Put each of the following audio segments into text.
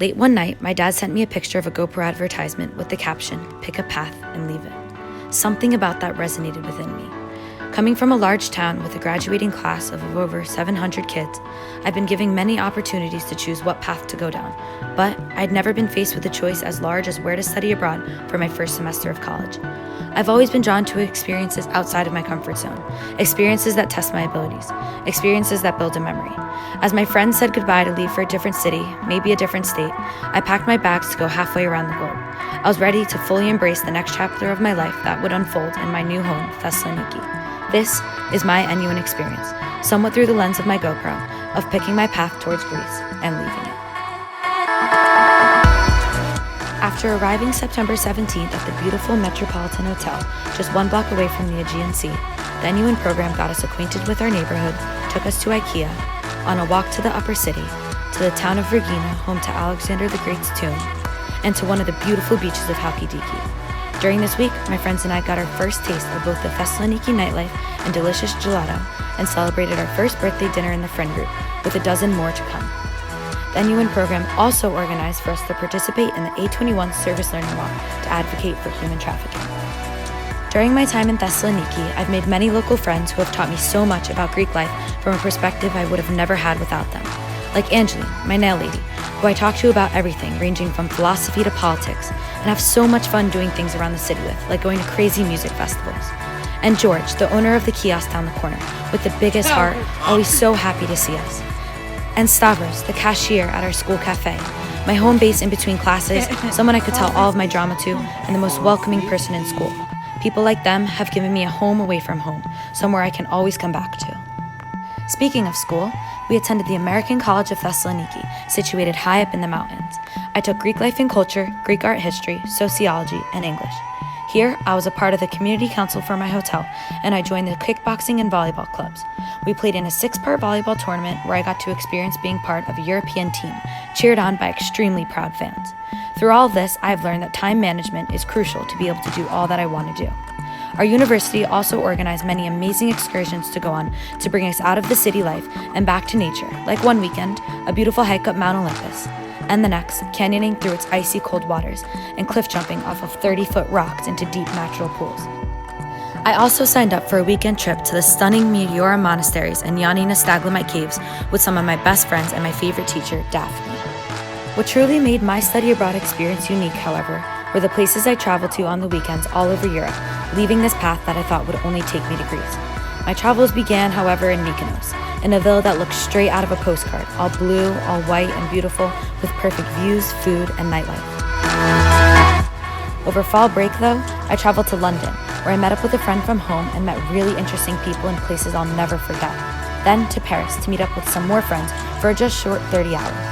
Late one night, my dad sent me a picture of a GoPro advertisement with the caption, "Pick a path and leave it." Something about that resonated within me. Coming from a large town with a graduating class of over 700 kids, I've been given many opportunities to choose what path to go down, but I'd never been faced with a choice as large as where to study abroad for my first semester of college. I've always been drawn to experiences outside of my comfort zone, experiences that test my abilities, experiences that build a memory. As my friends said goodbye to leave for a different city, maybe a different state, I packed my bags to go halfway around the globe. I was ready to fully embrace the next chapter of my life that would unfold in my new home, Thessaloniki. This is my NUin experience, somewhat through the lens of my GoPro, of picking my path towards Greece and leaving it. After arriving September 17th at the beautiful Metropolitan Hotel, just 1 block away from the Aegean Sea, the NUin program got us acquainted with our neighborhood, took us to IKEA, on a walk to the upper city, to the town of Regina, home to Alexander the Great's tomb, and to one of the beautiful beaches of Halkidiki. During this week, my friends and I got our first taste of both the Thessaloniki nightlife and delicious gelato, and celebrated our first birthday dinner in the friend group, with a dozen more to come. The NUin program also organized for us to participate in the A21 Service Learning Walk to advocate for human trafficking. During my time in Thessaloniki, I've made many local friends who have taught me so much about Greek life from a perspective I would have never had without them. Like Angeli, my nail lady, who I talk to about everything ranging from philosophy to politics, and have so much fun doing things around the city with, like going to crazy music festivals. And George, the owner of the kiosk down the corner, with the biggest heart, always so happy to see us. And Stavros, the cashier at our school cafe, my home base in between classes, someone I could tell all of my drama to, and the most welcoming person in school. People like them have given me a home away from home, somewhere I can always come back to. Speaking of school, we attended the American College of Thessaloniki, situated high up in the mountains. I took Greek life and culture, Greek art history, sociology, and English. Here, I was a part of the community council for my hotel, and I joined the kickboxing and volleyball clubs. We played in a 6-part volleyball tournament where I got to experience being part of a European team, cheered on by extremely proud fans. Through all of this, I've learned that time management is crucial to be able to do all that I want to do. Our university also organized many amazing excursions to go on to bring us out of the city life and back to nature, like one weekend, a beautiful hike up Mount Olympus, and the next, canyoning through its icy cold waters and cliff jumping off of 30-foot rocks into deep natural pools. I also signed up for a weekend trip to the stunning Meteora monasteries and Ioannina Staglamite caves with some of my best friends and my favorite teacher, Daphne. What truly made my study abroad experience unique, however, were the places I traveled to on the weekends all over Europe, leaving this path that I thought would only take me to Greece. My travels began, however, in Mykonos, in a villa that looked straight out of a postcard, all blue, all white and beautiful, with perfect views, food, and nightlife. Over fall break, though, I traveled to London, where I met up with a friend from home and met really interesting people in places I'll never forget. Then to Paris to meet up with some more friends for a just short 30 hours.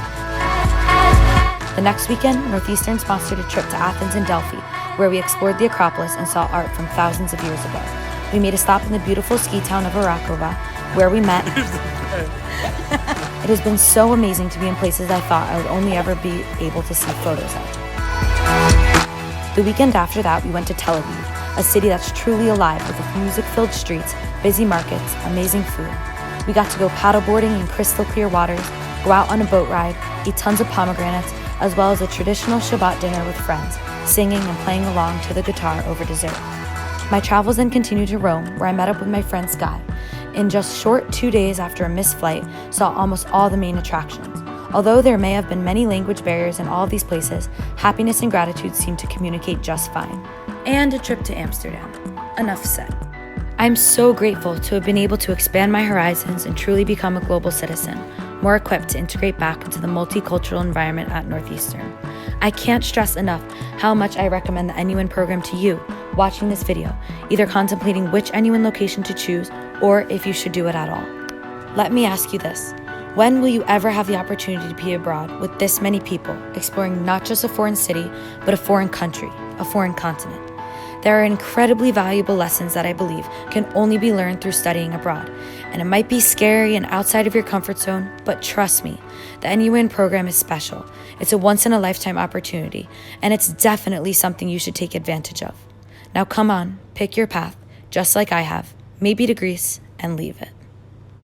The next weekend, Northeastern sponsored a trip to Athens and Delphi, where we explored the Acropolis and saw art from thousands of years ago. We made a stop in the beautiful ski town of Arakova, where we met. It has been so amazing to be in places I thought I would only ever be able to see photos of. The weekend after that, we went to Tel Aviv, a city that's truly alive with music-filled streets, busy markets, amazing food. We got to go paddleboarding in crystal clear waters, go out on a boat ride, eat tons of pomegranates, as well as a traditional Shabbat dinner with friends, singing and playing along to the guitar over dessert. My travels then continued to Rome, where I met up with my friend Sky. In just short 2 days after a missed flight, saw almost all the main attractions. Although there may have been many language barriers in all of these places, happiness and gratitude seemed to communicate just fine. And a trip to Amsterdam. Enough said. I'm so grateful to have been able to expand my horizons and truly become a global citizen, more equipped to integrate back into the multicultural environment at Northeastern. I can't stress enough how much I recommend the NUin program to you watching this video, either contemplating which NUin location to choose or if you should do it at all. Let me ask you this. When will you ever have the opportunity to be abroad with this many people, exploring not just a foreign city, but a foreign country, a foreign continent? There are incredibly valuable lessons that I believe can only be learned through studying abroad. And it might be scary and outside of your comfort zone, but trust me, the NUin program is special. It's a once-in-a-lifetime opportunity, and it's definitely something you should take advantage of. Now come on, pick your path, just like I have, maybe to Greece, and leave it.